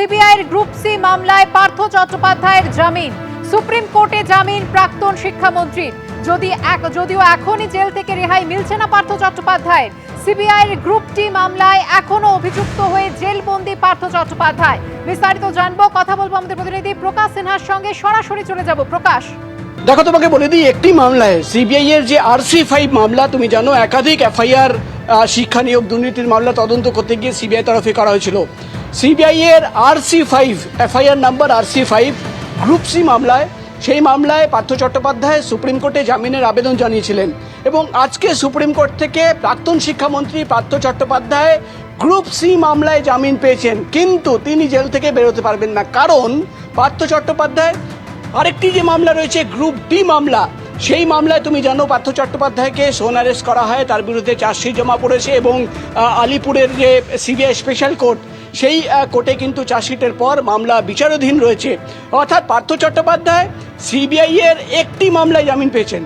সিবিআইয়ের group C মামলায় পার্থ চট্টোপাধ্যায়ের জামিন। সুপ্রিম কোর্টে জামিন প্রাক্তন শিক্ষামন্ত্রীর। যদিও এখনই জেল থেকে রেহাই মিলছে না পার্থ চট্টোপাধ্যায়ের। সিবিআইয়ের গ্রুপ টি মামলায় এখনো অভিযুক্ত হয়ে জেলবন্দি পার্থ চট্টোপাধ্যায়। বিস্তারিত জানবো, কথা বলবো আমাদের প্রতিনিধি প্রকাশ সিনহার সঙ্গে। সরাসরি চলে যাব প্রকাশ। দেখো, তোমাকে বলে দিই, একটি মামলায় সিবিআই এর যে RC5 মামলা, তুমি জানো একাধিক এফআইআর শিক্ষা নিয়োগ দুর্নীতির মামলা তদন্ত করতে গিয়ে সিবিআই তরফে করা হয়েছিল। সিবিআই এর RC5 FIR number RC5 group C মামলায়, সেই মামলায় পার্থ চট্টোপাধ্যায় সুপ্রিম কোর্টে জামিনের আবেদন জানিয়েছিলেন এবং আজকে সুপ্রিম কোর্ট থেকে প্রাক্তন শিক্ষামন্ত্রী পার্থ চট্টোপাধ্যায় গ্রুপ সি মামলায় জামিন পেয়েছেন, কিন্তু তিনি জেল থেকে বেরোতে পারবেন না। কারণ পার্থ চট্টোপাধ্যায় আরেকটি যে মামলা রয়েছে গ্রুপ ডি মামলা, সেই মামলায় তুমি জানো পার্থ চট্টোপাধ্যায়কে সোন অ্যারেস্ট করা হয়, তার বিরুদ্ধে চার্জশিট জমা পড়েছে এবং আলিপুরের যে সিবিআই স্পেশাল কোর্ট, সেই কোর্টে কিন্তু চার্জশিটের পর মামলা বিচারাধীন রয়েছে। অর্থাৎ পার্থ চট্টোপাধ্যায় সিবিআই এর একটি মামলায় জামিন পেয়েছেন।